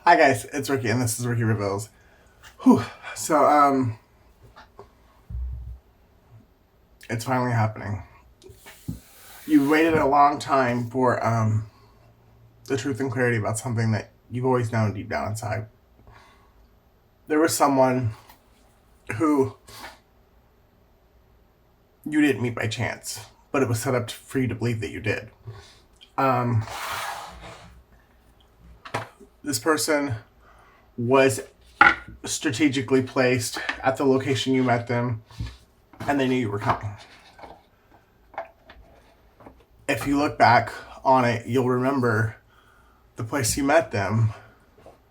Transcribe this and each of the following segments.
Hi guys, it's Ricky, and this is Ricky Reveals. Whew. So, it's finally happening. You waited a long time for the truth and clarity about something that you've always known deep down inside. There was someone who you didn't meet by chance, but it was set up for you to believe that you did. Um, this person was strategically placed at the location you met them, and they knew you were coming. If you look back on it, you'll remember the place you met them.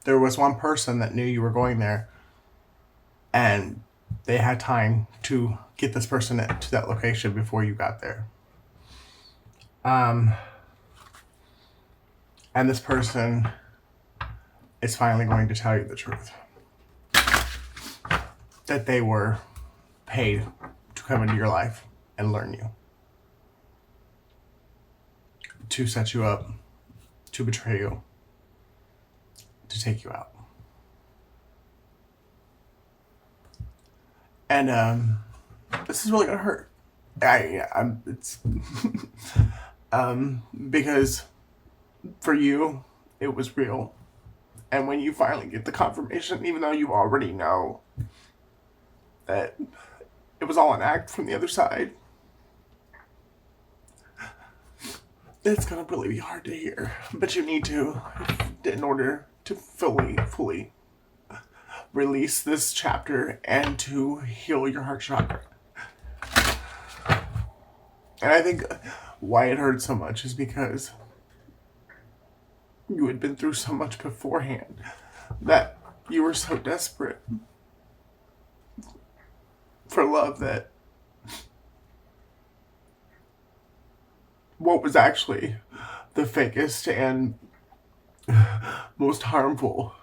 There was one person that knew you were going there, and they had time to get this person to that location before you got there. And this person is finally going to tell you the truth. That they were paid to come into your life and learn you. To set you up, to betray you, to take you out. And this is really gonna hurt. It's because for you, it was real. And when you finally get the confirmation, even though you already know that it was all an act from the other side, it's gonna really be hard to hear. But you need to, in order to fully release this chapter and to heal your heart chakra. And I think why it hurt so much is because you had been through so much beforehand that you were so desperate for love that what was actually the fakest and most harmful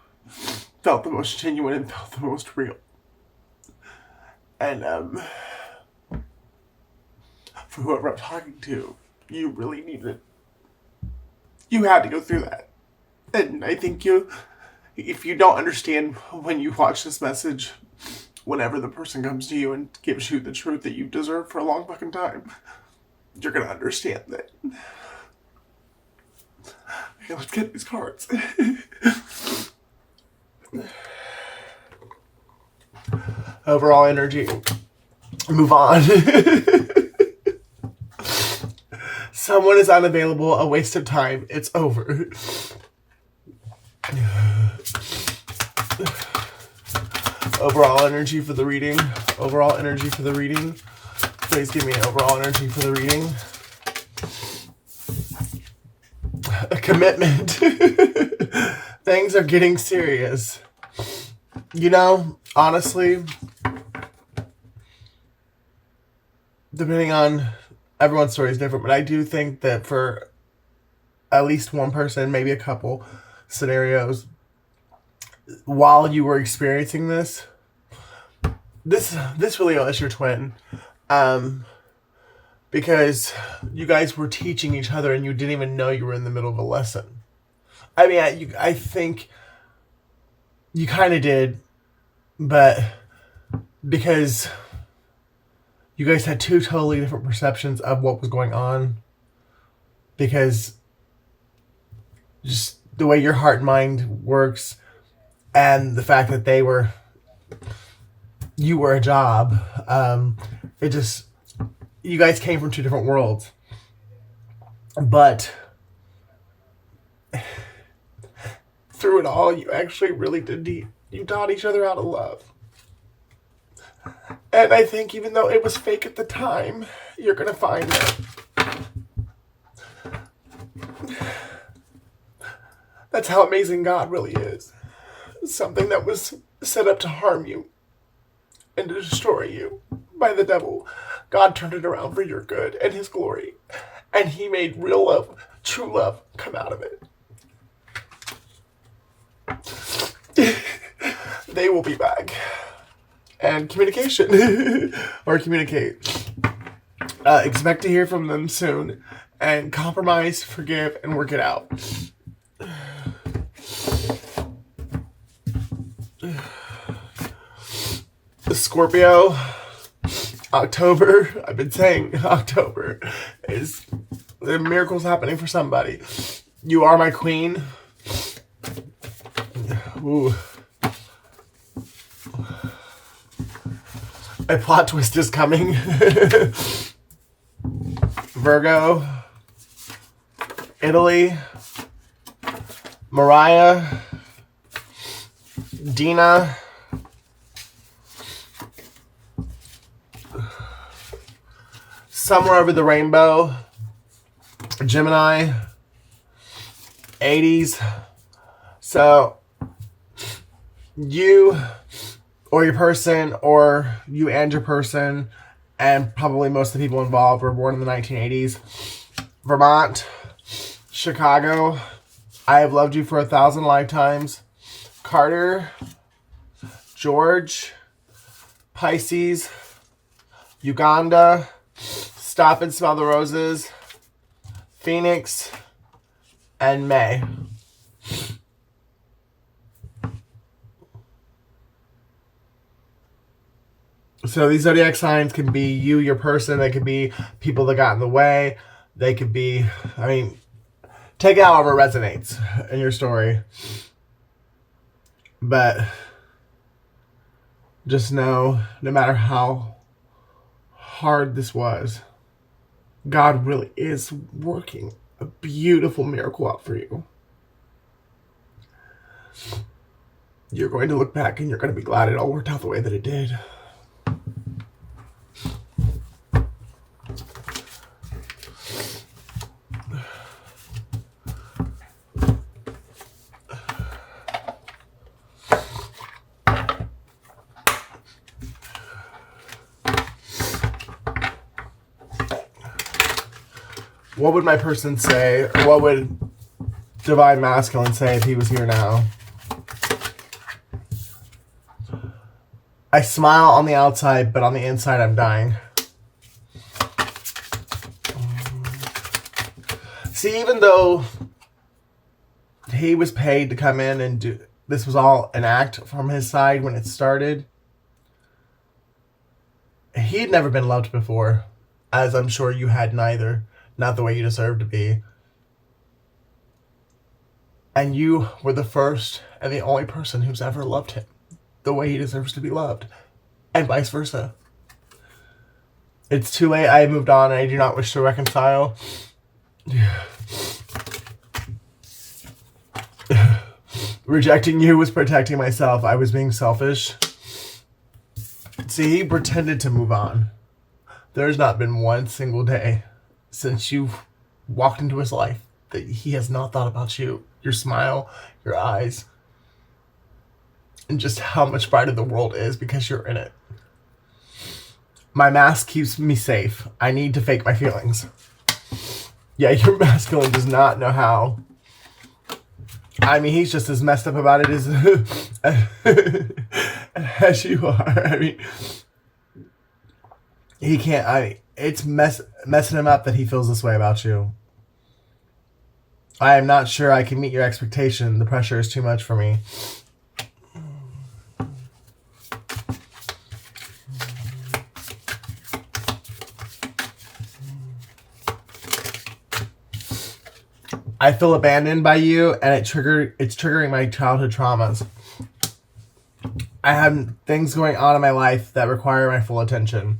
felt the most genuine and felt the most real. And for whoever I'm talking to, you really needed, you had to go through that. And I think if you don't understand when you watch this message, whenever the person comes to you and gives you the truth that you deserve for a long fucking time, you're gonna understand that. Okay, let's get these cards. Overall energy. Move on. Someone is unavailable, a waste of time. It's over. Overall energy for the reading. Overall energy for the reading. Please give me an overall energy for the reading. A commitment. Things are getting serious. You know, honestly, depending on everyone's story is different, but I do think that for at least one person, maybe a couple scenarios, while you were experiencing this really is your twin. Because you guys were teaching each other and you didn't even know you were in the middle of a lesson. I mean, I think you kind of did, but because you guys had two totally different perceptions of what was going on, because just the way your heart and mind works and the fact that you were a job, you guys came from two different worlds. But through it all, you actually really did you taught each other how to love. And I think even though it was fake at the time, you're going to find that that's how amazing God really is. Something that was set up to harm you and to destroy you by the devil, God turned it around for your good and his glory. And he made real love, true love, come out of it. They will be back. And communication, or communicate. Expect to hear from them soon. And compromise, forgive, and work it out. Scorpio, October. I've been saying October is the miracles happening for somebody. You are my queen. Ooh. A plot twist is coming. Virgo, Italy, Mariah, Dina, Somewhere Over the Rainbow, Gemini, 80s. So you or your person, or you and your person, and probably most of the people involved were born in the 1980s. Vermont, Chicago, I Have Loved You for 1,000 Lifetimes. Carter, George, Pisces, Uganda, Stop and Smell the Roses, Phoenix, and May. So these zodiac signs can be you, your person. They could be people that got in the way. They could be, I mean, take it however resonates in your story. But just know, no matter how hard this was, God really is working a beautiful miracle out for you. You're going to look back and you're going to be glad it all worked out the way that it did. What would my person say, or what would Divine Masculine say if he was here now? I smile on the outside, but on the inside I'm dying. See, even though he was paid to come in and do, this was all an act from his side when it started, he'd never been loved before, as I'm sure you had neither. Not the way you deserve to be. And you were the first and the only person who's ever loved him the way he deserves to be loved. And vice versa. It's too late. I have moved on and I do not wish to reconcile. Rejecting you was protecting myself. I was being selfish. See, he pretended to move on. There's not been one single day since you've walked into his life that he has not thought about you, your smile, your eyes, and just how much brighter the world is because you're in it. My mask keeps me safe. I need to fake my feelings. Yeah, your masculine does not know how. I mean, he's just as messed up about it as you are. I mean, he can't, it's messing him up that he feels this way about you. I am not sure I can meet your expectation. The pressure is too much for me. I feel abandoned by you, and it's triggering my childhood traumas. I have things going on in my life that require my full attention.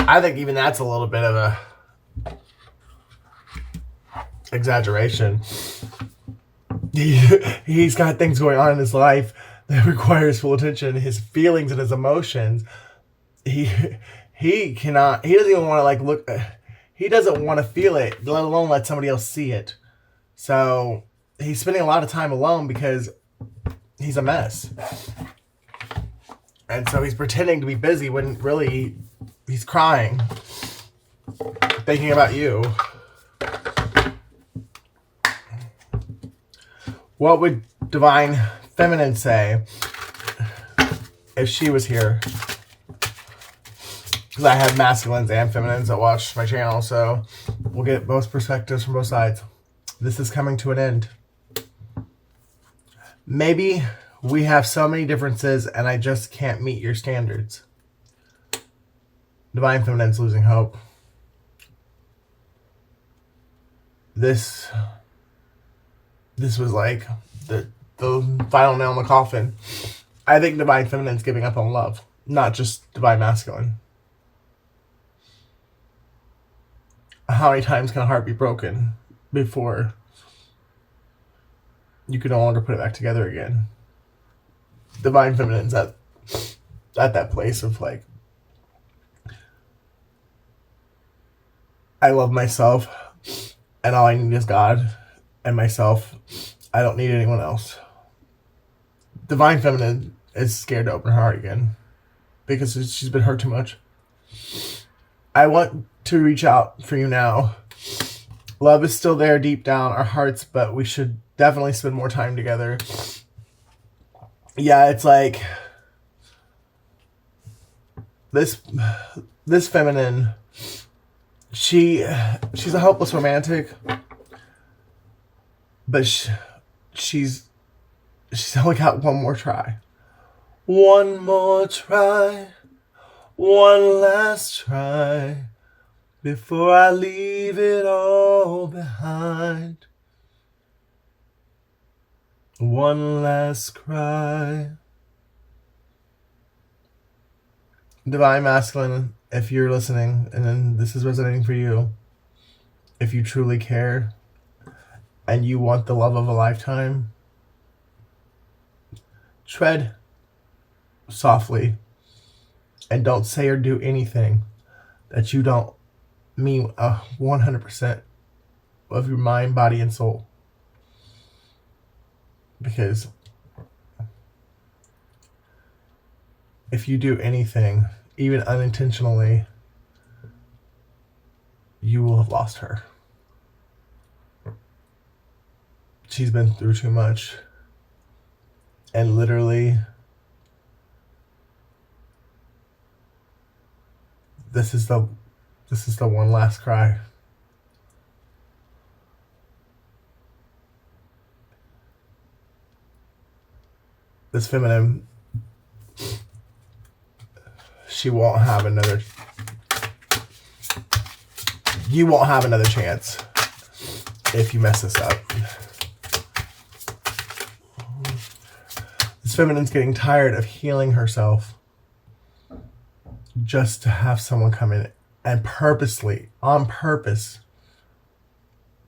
I think even that's a little bit of a exaggeration. He's got things going on in his life that requires full attention. His feelings and his emotions. He doesn't even want to he doesn't want to feel it, let alone let somebody else see it. So he's spending a lot of time alone because he's a mess. And so he's pretending to be busy when really he's crying, thinking about you. What would Divine Feminine say if she was here? Because I have masculines and feminines that watch my channel, so we'll get both perspectives from both sides. This is coming to an end. Maybe we have so many differences and I just can't meet your standards. Divine Feminine's losing hope. This was like the final nail in the coffin. I think Divine Feminine's giving up on love, not just Divine Masculine. How many times can a heart be broken before you can no longer put it back together again? Divine Feminine's at that place of like, I love myself and all I need is God and myself. I don't need anyone else. Divine Feminine is scared to open her heart again because she's been hurt too much. I want to reach out for you now. Love is still there deep down our hearts, but we should definitely spend more time together. Yeah, it's like this feminine, she's a hopeless romantic, but she's only got one more try. One more try, one last try, before I leave it all behind. One last cry. Divine Masculine, if you're listening and then this is resonating for you, if you truly care and you want the love of a lifetime, tread softly and don't say or do anything that you don't mean 100% of your mind, body, and soul. Because if you do anything, even unintentionally, you will have lost her. She's been through too much. And literally, this is the one last cry. This feminine, you won't have another chance if you mess this up. This feminine's getting tired of healing herself just to have someone come in and purposely, on purpose,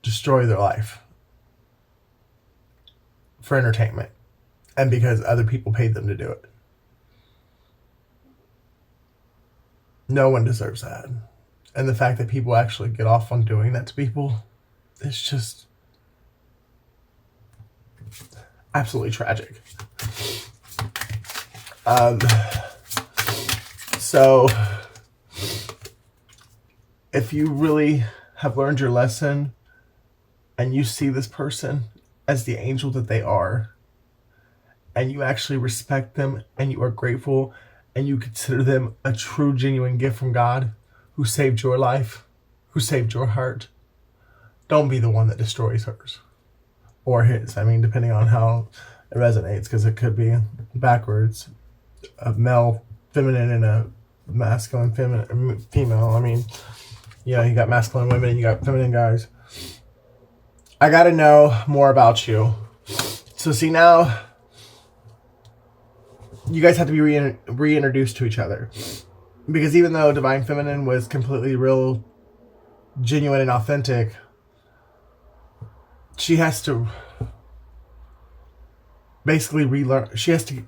destroy their life for entertainment and because other people paid them to do it. No one deserves that. And the fact that people actually get off on doing that to people, it's just absolutely tragic. So if you really have learned your lesson and you see this person as the angel that they are, and you actually respect them and you are grateful and you consider them a true, genuine gift from God who saved your life, who saved your heart, don't be the one that destroys hers or his. I mean, depending on how it resonates, because it could be backwards, a male feminine and a masculine female. I mean, you know, you got masculine women and you got feminine guys. I got to know more about you. So see, now you guys have to be reintroduced to each other. Because even though Divine Feminine was completely real, genuine, and authentic, she has to basically relearn. She has to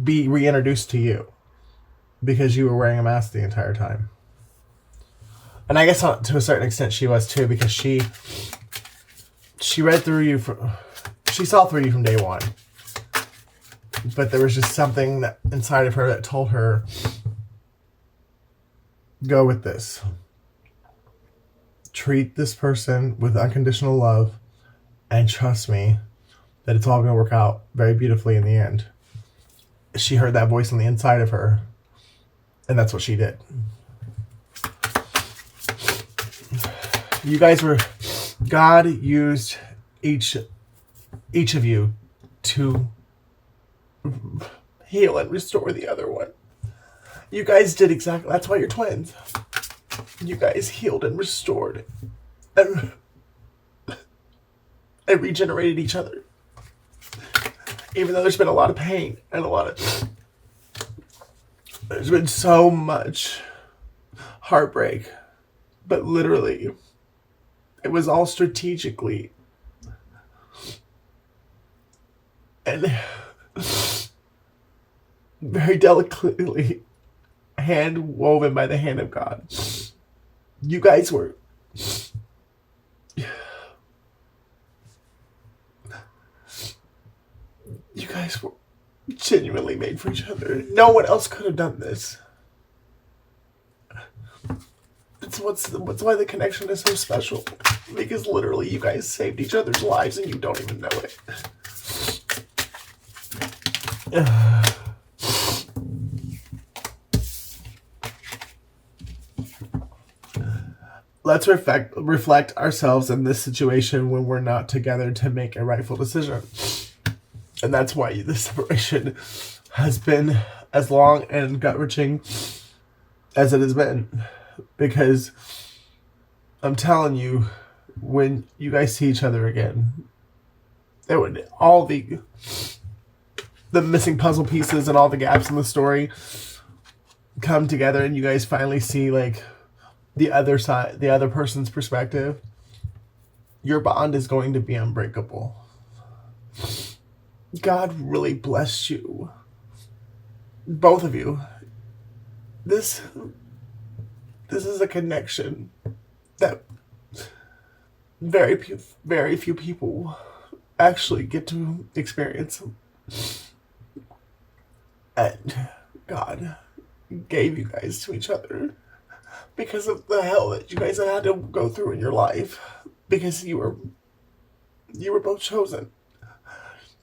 be reintroduced to you because you were wearing a mask the entire time. And I guess to a certain extent she was too, because she read through you, she saw through you from day one. But there was just something inside of her that told her, go with this. Treat this person with unconditional love and trust me that it's all going to work out very beautifully in the end. She heard that voice on the inside of her, and that's what she did. You guys were, God used each of you to heal and restore the other one. You guys did exactly. That's why you're twins. You guys healed and restored and, and regenerated each other. Even though there's been a lot of pain and there's been so much heartbreak, but literally, it was all strategically and very delicately hand woven by the hand of God. You guys were genuinely made for each other. No one else could have done this. It's why the connection is so special. Because literally you guys saved each other's lives and you don't even know it. Let's reflect ourselves in this situation when we're not together to make a rightful decision. And that's why this separation has been as long and gut-wrenching as it has been. Because I'm telling you, when you guys see each other again, it would all the missing puzzle pieces and all the gaps in the story come together, and you guys finally see like the other side, the other person's perspective. Your bond is going to be unbreakable. God really bless you, both of you. This is a connection that very few people actually get to experience. And God gave you guys to each other because of the hell that you guys had to go through in your life. Because you were both chosen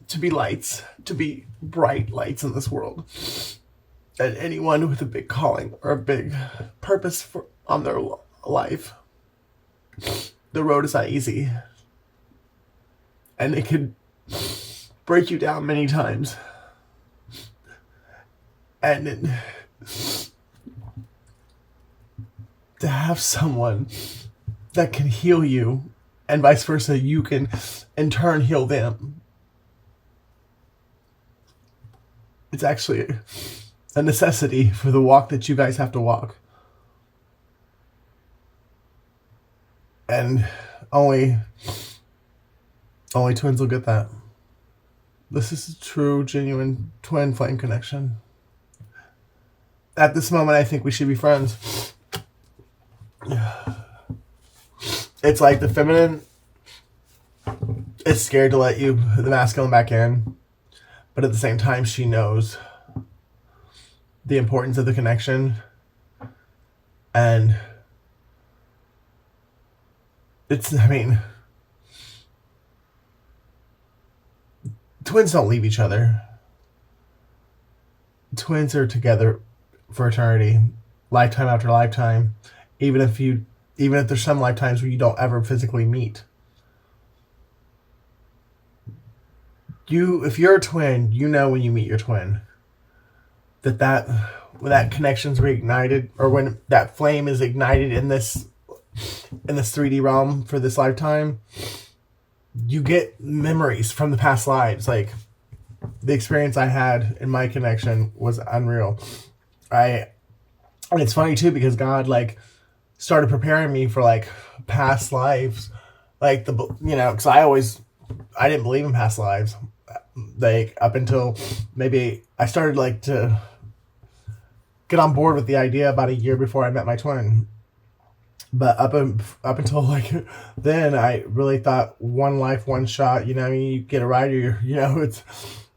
to be lights, to be bright lights in this world. And anyone with a big calling or a big purpose on their life, the road is not easy. And it could break you down many times. And to have someone that can heal you and vice versa, you can in turn heal them. It's actually a necessity for the walk that you guys have to walk. And only twins will get that. This is a true, genuine twin flame connection. At this moment, I think we should be friends. It's like the feminine is scared to let the masculine back in. But at the same time, she knows the importance of the connection. And twins don't leave each other. Twins are together for eternity, lifetime after lifetime, even if there's some lifetimes where you don't ever physically meet. If you're a twin, you know when you meet your twin that when that connection's reignited, or when that flame is ignited in this 3D realm for this lifetime, you get memories from the past lives. Like the experience I had in my connection was unreal. And it's funny too, because God started preparing me for past lives, because I didn't believe in past lives. Up until maybe I started to get on board with the idea about a year before I met my twin. But up until then, I really thought one life, one shot. You get a ride, or it's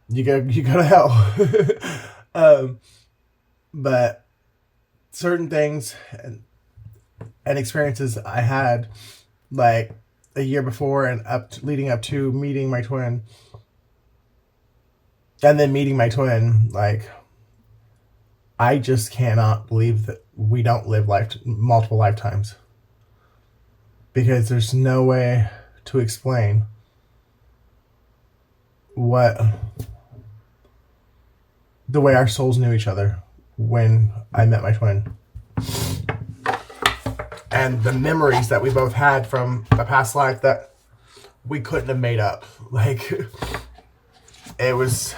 you go to hell. But certain things and experiences I had a year before and leading up to meeting my twin. And then meeting my twin, I just cannot believe that we don't live multiple lifetimes. Because there's no way to explain what the way our souls knew each other when I met my twin. And the memories that we both had from a past life that we couldn't have made up. Like, it was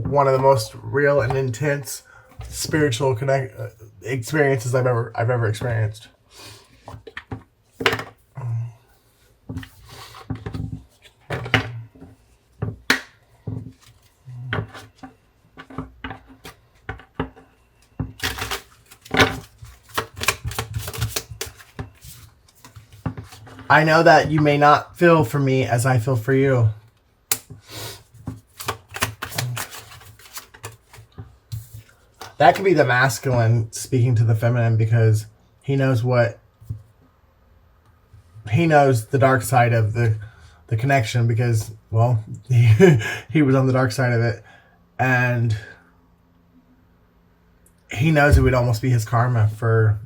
one of the most real and intense spiritual experiences I've ever experienced. I know that you may not feel for me as I feel for you. That could be the masculine speaking to the feminine, because he knows the dark side of the connection, because, well, he was on the dark side of it, and he knows it would almost be his karma for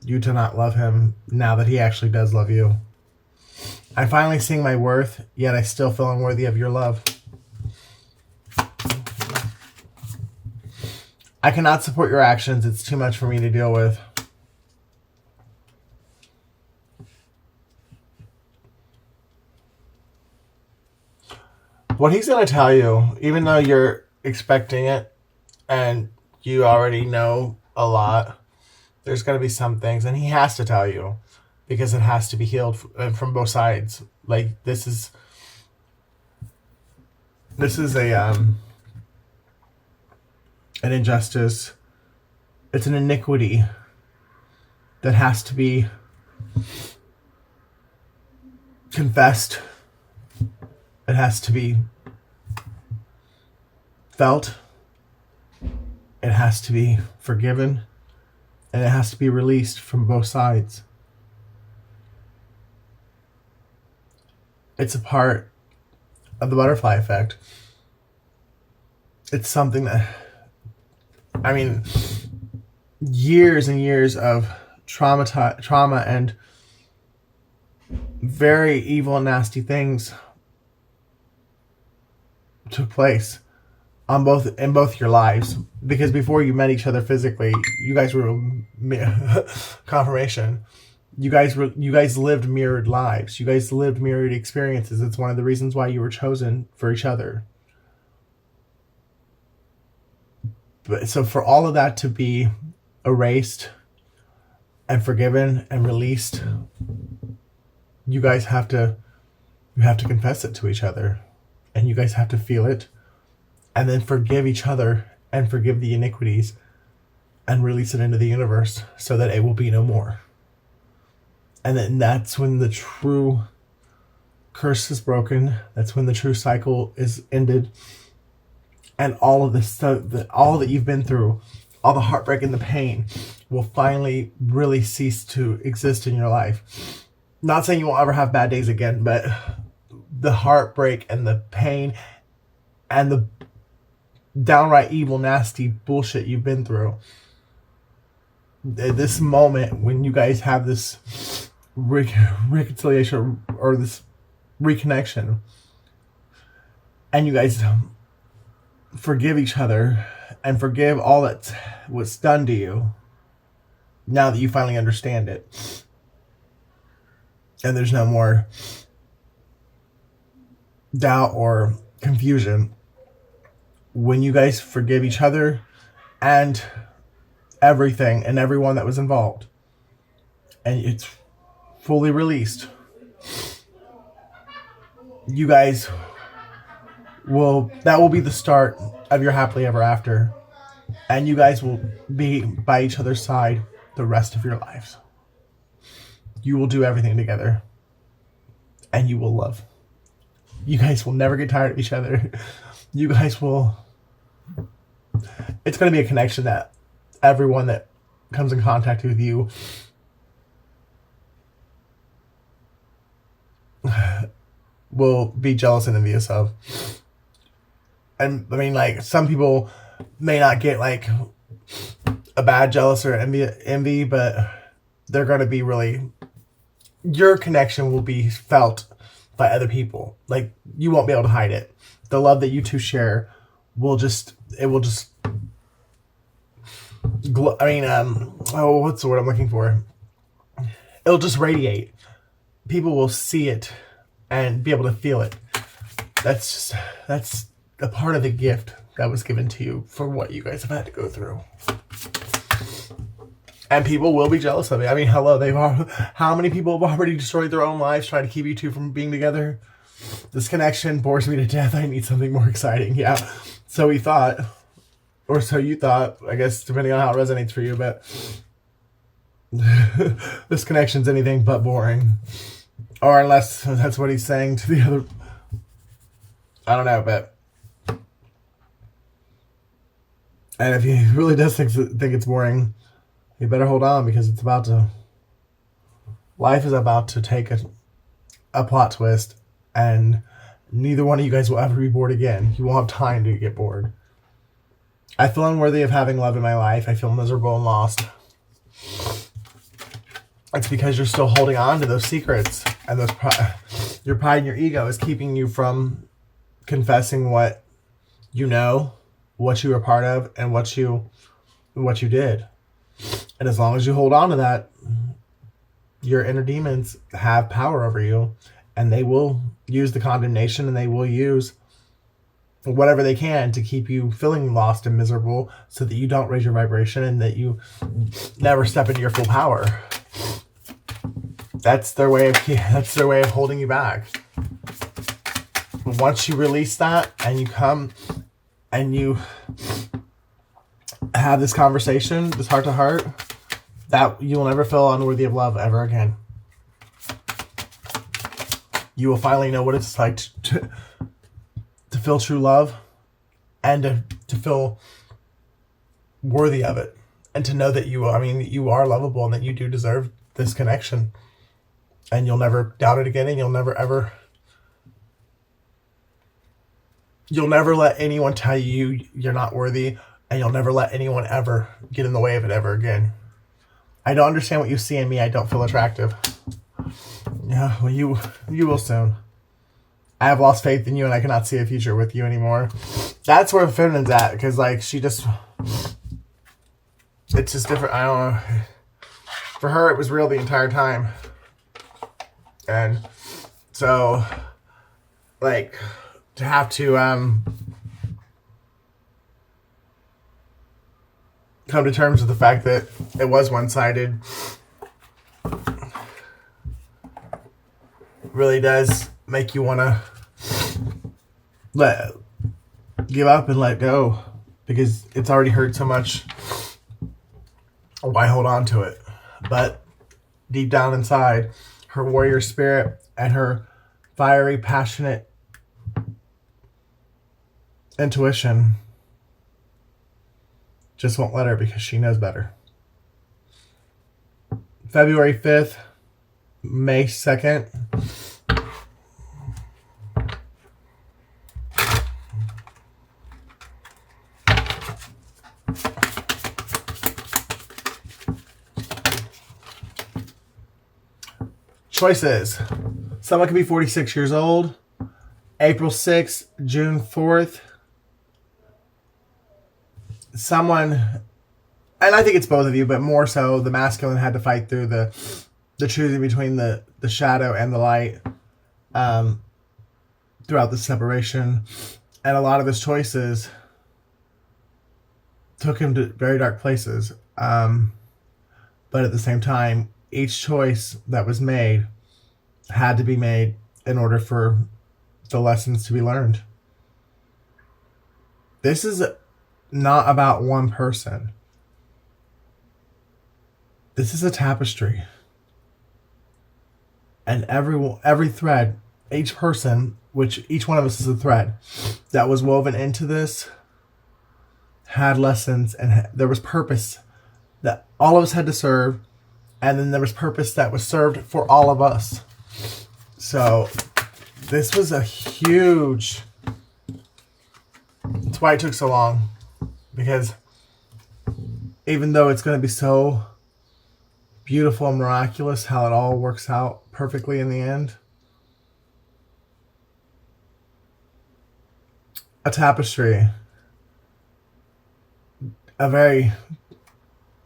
you to not love him now that he actually does love you. I'm finally seeing my worth, yet I still feel unworthy of your love. I cannot support your actions. It's too much for me to deal with. What he's going to tell you, even though you're expecting it and you already know a lot, there's going to be some things, and he has to tell you, because it has to be healed from both sides. Like, this is an injustice. It's an iniquity that has to be confessed. It has to be felt. It has to be forgiven. And it has to be released from both sides. It's a part of the butterfly effect. It's something that, I mean, years and years of trauma and very evil and nasty things took place in both your lives, because before you met each other physically, you guys were confirmation. You guys lived mirrored lives. You guys lived mirrored experiences. It's one of the reasons why you were chosen for each other. But so for all of that to be erased and forgiven and released, you guys have to confess it to each other, and you guys have to feel it, and then forgive each other and forgive the iniquities and release it into the universe so that it will be no more. And then that's when the true curse is broken. That's when the true cycle is ended. And all of this stuff, all that you've been through, all the heartbreak and the pain will finally really cease to exist in your life. Not saying you won't ever have bad days again, but the heartbreak and the pain and the downright evil, nasty bullshit you've been through, this moment when you guys have this reconciliation or this reconnection, and you guys forgive each other and forgive all that was done to you, now that you finally understand it, and there's no more doubt or confusion, when you guys forgive each other and everything and everyone that was involved, and it's fully released, you guys that will be the start of your happily ever after, and you guys will be by each other's side the rest of your lives. You will do everything together, and you will love. You guys will never get tired of each other. You guys will, it's going to be a connection that everyone that comes in contact with you will be jealous and envious of. And I mean, like, some people may not get like a bad jealous or envy, but they're going to be really, your connection will be felt by other people. Like, you won't be able to hide it. The love that you two share it will just what's the word I'm looking for? It'll just radiate. People will see it and be able to feel it. That's a part of the gift that was given to you for what you guys have had to go through. And people will be jealous of it. I mean, hello, how many people have already destroyed their own lives trying to keep you two from being together? This connection bores me to death. I need something more exciting. Yeah. So he thought, or so you thought, I guess, depending on how it resonates for you, but this connection's anything but boring. Or unless that's what he's saying to the other. I don't know, but. And if he really does think it's boring, you better hold on, because it's about to. Life is about to take a plot twist, and neither one of you guys will ever be bored again. You won't have time to get bored. I feel unworthy of having love in my life. I feel miserable and lost. It's because you're still holding on to those secrets, and your pride and your ego is keeping you from confessing what you know, what you were part of, and what you did. And as long as you hold on to that, your inner demons have power over you, and they will use the condemnation, and they will use whatever they can to keep you feeling lost and miserable, so that you don't raise your vibration and that you never step into your full power. That's their way of holding you back. Once you release that and you come and you have this conversation, this heart to heart, that you will never feel unworthy of love ever again. You will finally know what it's like to feel true love, and to feel worthy of it, and to know that you are lovable, and that you do deserve this connection, and you'll never doubt it again, and you'll never let anyone tell you you're not worthy, and you'll never let anyone ever get in the way of it ever again. I don't understand what you see in me. I don't feel attractive. Yeah, well, you will soon. I have lost faith in you, and I cannot see a future with you anymore. That's where Feminine's at, because it's just different. I don't know. For her, it was real the entire time. And so, to have to come to terms with the fact that it was one-sided really does make you want to give up and let go, because it's already hurt so much. Why hold on to it? But deep down inside, her warrior spirit and her fiery, passionate intuition just won't let her, because she knows better. February 5th, May 2nd. Choices. Someone could be 46 years old. April 6th, June 4th. Someone, and I think it's both of you, but more so the masculine had to fight through the choosing between the shadow and the light throughout the separation. And a lot of his choices took him to very dark places. But at the same time, each choice that was made had to be made in order for the lessons to be learned. This is not about one person. This is a tapestry. And every thread, each person, which each one of us is a thread, that was woven into this had lessons, and there was purpose that all of us had to serve. And then there was purpose that was served for all of us. So this was a huge... That's why it took so long. Because even though it's going to be so beautiful and miraculous how it all works out perfectly in the end, a tapestry a very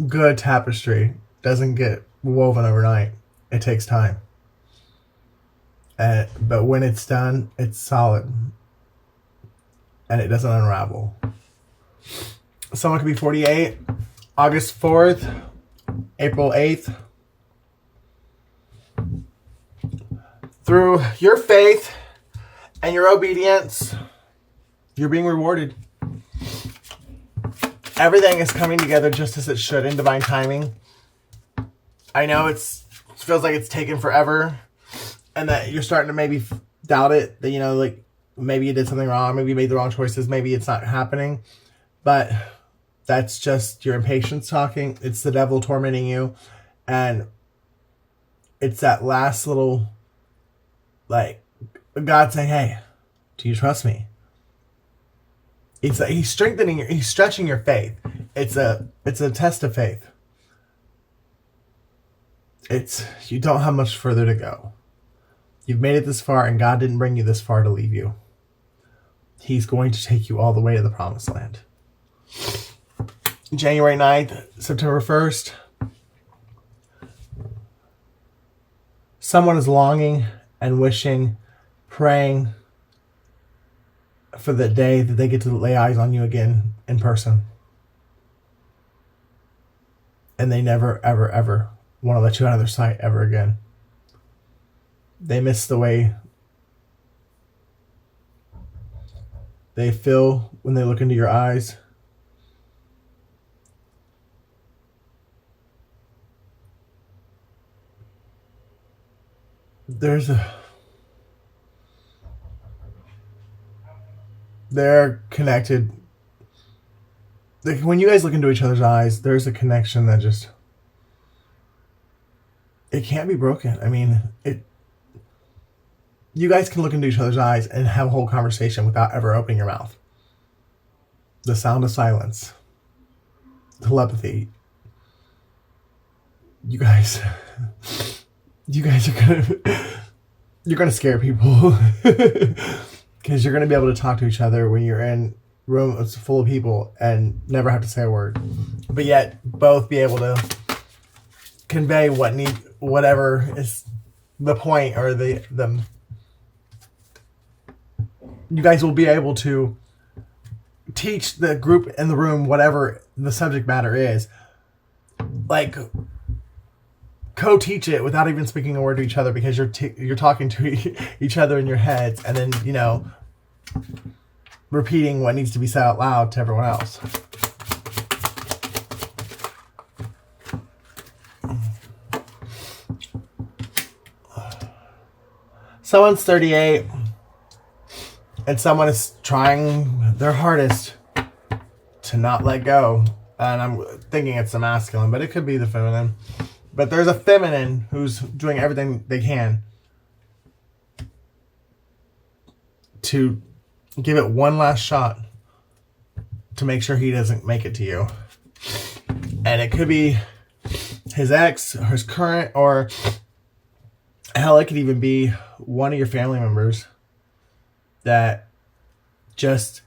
good tapestry doesn't get woven overnight. It takes time. But when it's done, it's solid. And it doesn't unravel. Someone could be 48, August 4th, April 8th. Through your faith and your obedience, you're being rewarded. Everything is coming together just as it should in divine timing. I know it feels like it's taken forever and that you're starting to maybe doubt it. That, like maybe you did something wrong. Maybe you made the wrong choices. Maybe it's not happening. But that's just your impatience talking. It's the devil tormenting you. And it's that last little, God saying, hey, do you trust me? He's strengthening he's stretching your faith. It's a test of faith. You don't have much further to go. You've made it this far, and God didn't bring you this far to leave you. He's going to take you all the way to the promised land. January 9th, September 1st. Someone is longing and wishing, praying for the day that they get to lay eyes on you again in person. And they never, ever, ever want to let you out of their sight ever again. They miss the way they feel when they look into your eyes. They're connected. When you guys look into each other's eyes, there's a connection that just, it can't be broken. I mean, you guys can look into each other's eyes and have a whole conversation without ever opening your mouth. The sound of silence. Telepathy. You guys you're gonna scare people. Because you're gonna be able to talk to each other when you're in rooms full of people and never have to say a word. But yet both be able to convey whatever is the point, or the you guys will be able to teach the group in the room whatever the subject matter is. Like, co-teach it without even speaking a word to each other, because you're talking to each other in your heads, and then, repeating what needs to be said out loud to everyone else. Someone's 38 and someone is trying their hardest to not let go. And I'm thinking it's the masculine, but it could be the feminine. But there's a feminine who's doing everything they can to give it one last shot to make sure he doesn't make it to you. And it could be his ex, or his current, or hell, it could even be one of your family members that just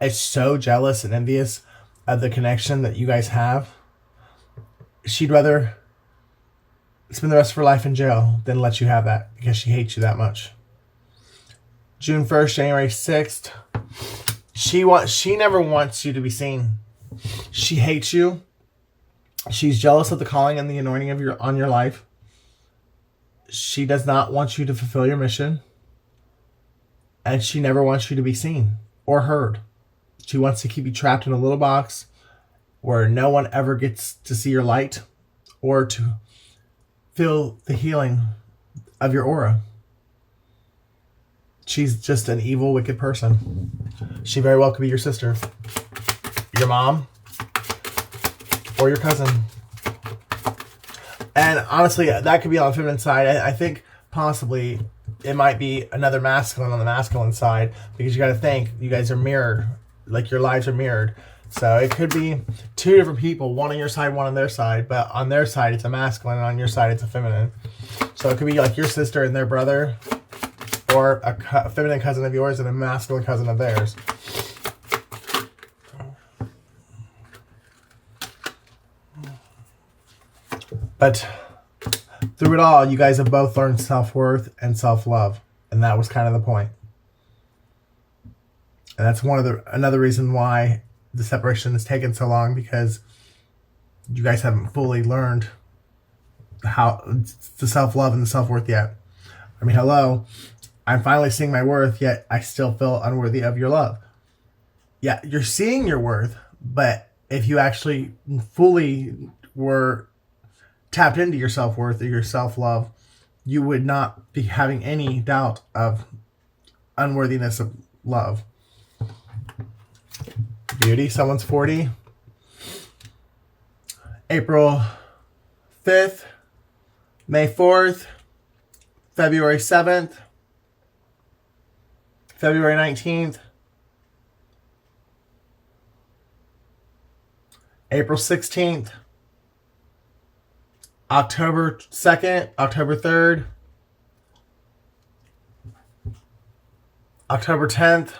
is so jealous and envious of the connection that you guys have. She'd rather spend the rest of her life in jail than let you have that, because she hates you that much. June 1st, January 6th. She never wants you to be seen. She hates you. She's jealous of the calling and the anointing on your life. She does not want you to fulfill your mission. And she never wants you to be seen or heard. She wants to keep you trapped in a little box where no one ever gets to see your light or to feel the healing of your aura. She's just an evil, wicked person. She very well could be your sister, your mom, or your cousin. And honestly, that could be on the feminine side. I think possibly it might be another masculine on the masculine side, because you got to think, you guys are mirrored, like your lives are mirrored. So it could be two different people, one on your side, one on their side, but on their side it's a masculine, and on your side it's a feminine. So it could be like your sister and their brother, or a feminine cousin of yours and a masculine cousin of theirs. But through it all, you guys have both learned self-worth and self-love. And that was kind of the point. And that's another reason why the separation has taken so long, because you guys haven't fully learned how the self-love and the self-worth yet. I mean, hello, I'm finally seeing my worth, yet I still feel unworthy of your love. Yeah, you're seeing your worth, but if you actually fully were tapped into your self-worth or your self-love, you would not be having any doubt of unworthiness of love. Beauty, someone's 40. April 5th, May 4th, February 7th, February 19th, April 16th, October 2nd, October 3rd, October 10th,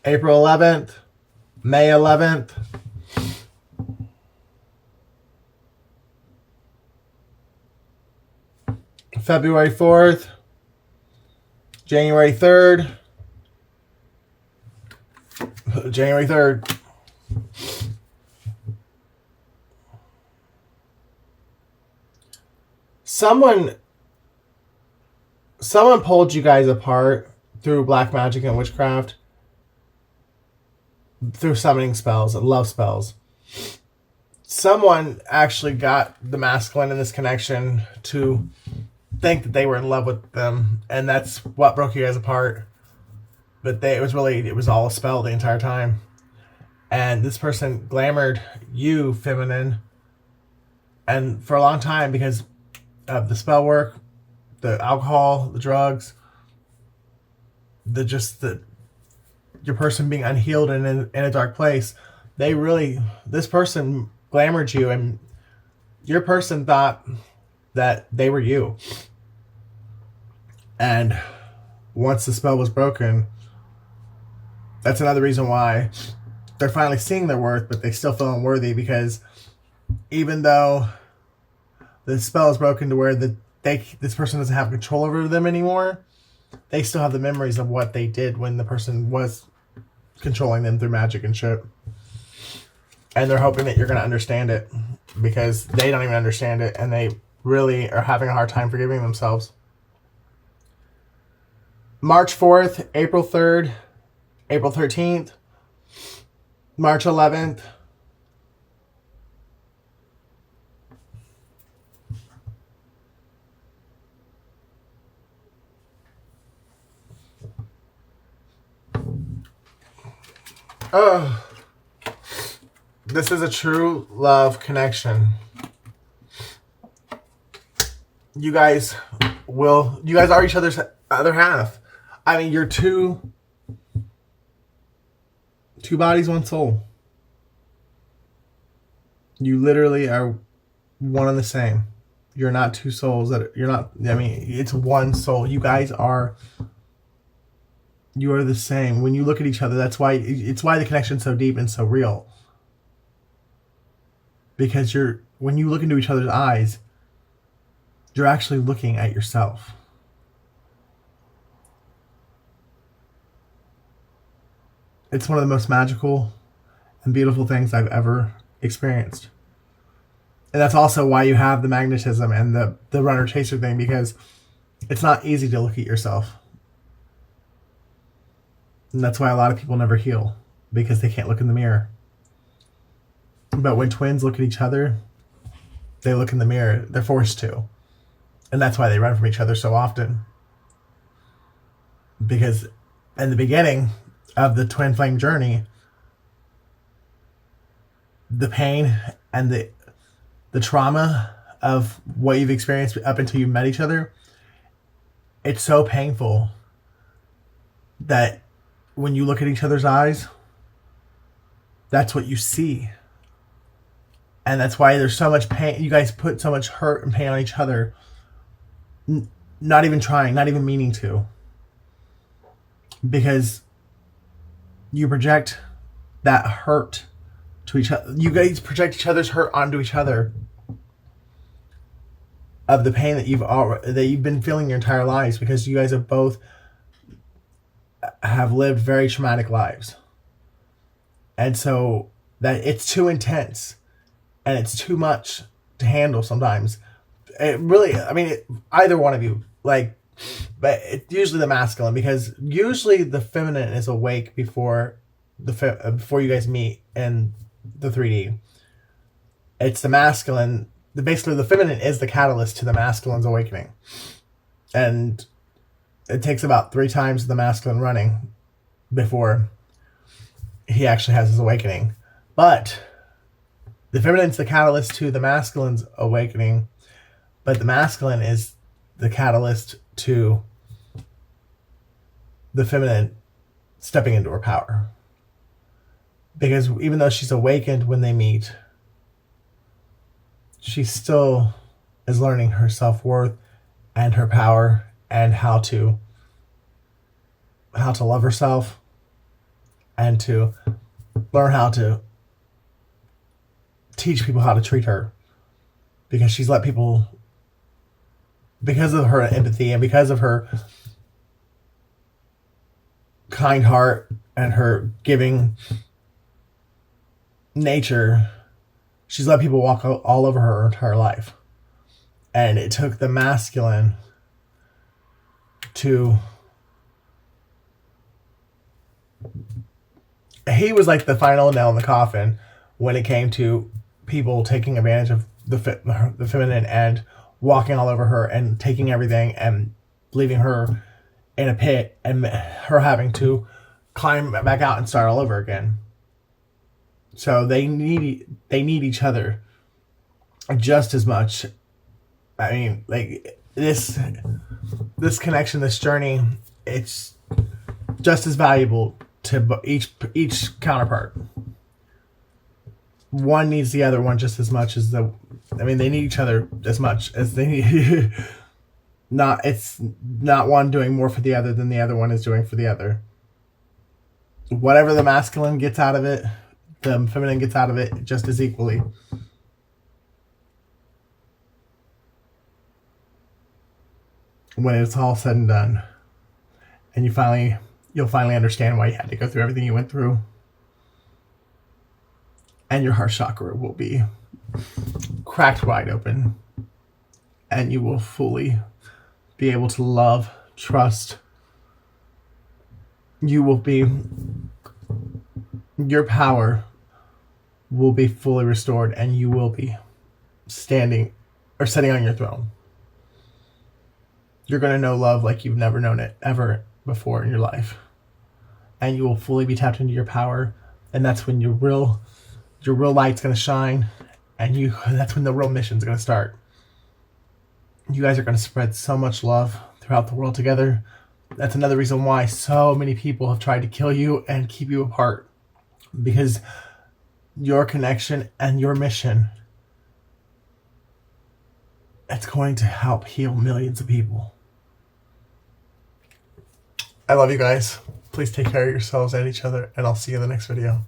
April 11th, May 11th, February 4th, January 3rd, January 3rd. Someone pulled you guys apart through black magic and witchcraft, through summoning spells and love spells. Someone actually got the masculine in this connection to think that they were in love with them, and that's what broke you guys apart. But it was all a spell the entire time. And this person glamored you, feminine, and for a long time, because of the spell work, the alcohol, the drugs, your person being unhealed and in a dark place, this person glamored you, and your person thought that they were you. And once the spell was broken, that's another reason why they're finally seeing their worth, but they still feel unworthy, because even though the spell is broken to where this person doesn't have control over them anymore, they still have the memories of what they did when the person was controlling them through magic and shit. And they're hoping that you're going to understand it, because they don't even understand it, and they really are having a hard time forgiving themselves. March 4th, April 3rd, April 13th, March 11th, this is a true love connection. You guys are each other's other half. I mean, you're two bodies, one soul. You literally are one and the same. You're not two souls it's one soul. You are the same. When you look at each other, it's why the connection's so deep and so real. Because when you look into each other's eyes, you're actually looking at yourself. It's one of the most magical and beautiful things I've ever experienced. And that's also why you have the magnetism and the runner-chaser thing, because it's not easy to look at yourself. And that's why a lot of people never heal, because they can't look in the mirror. But when twins look at each other, they look in the mirror. They're forced to. And that's why they run from each other so often. Because in the beginning of the twin flame journey, the pain and the trauma of what you've experienced up until you met each other, it's so painful that when you look at each other's eyes, that's what you see. And that's why there's so much pain. You guys put so much hurt and pain on each other, not even trying, not even meaning to. Because You project that hurt to each other. You guys project each other's hurt onto each other, of the pain that you've been feeling your entire lives, because you guys have both have lived very traumatic lives. And so that it's too intense and it's too much to handle sometimes. It really, I mean, either one of you, like, but it's usually the masculine, because usually the feminine is awake before before you guys meet in the 3D. It's the masculine. Basically, the feminine is the catalyst to the masculine's awakening, and it takes about 3 times the masculine running before he actually has his awakening. But the feminine's the catalyst to the masculine's awakening, but the masculine is the catalyst to the feminine stepping into her power. Because even though she's awakened when they meet, she still is learning her self-worth and her power, and how to love herself, and to learn how to teach people how to treat her, because she's let people, because of her empathy and because of her kind heart and her giving nature, she's let people walk all over her entire life. And it took the masculine to, he was like the final nail in the coffin when it came to people taking advantage of the feminine and walking all over her and taking everything and leaving her in a pit and her having to climb back out and start all over again. So they need each other just as much. I mean, like, this connection, this journey, it's just as valuable to each counterpart. One needs the other one just as much as they need each other as much as they need. It's not one doing more for the other than the other one is doing for the other. Whatever the masculine gets out of it, the feminine gets out of it just as equally. When it's all said and done, and you'll finally understand why you had to go through everything you went through, and your heart chakra will be cracked wide open, and you will fully be able to love, trust. Your power will be fully restored, and you will be sitting on your throne. You're going to know love like you've never known it ever before in your life. And you will fully be tapped into your power. And that's when your real light's going to shine. And that's when the real mission's going to start. You guys are going to spread so much love throughout the world together. That's another reason why so many people have tried to kill you and keep you apart. Because your connection and your mission, it's going to help heal millions of people. I love you guys. Please take care of yourselves and each other, and I'll see you in the next video.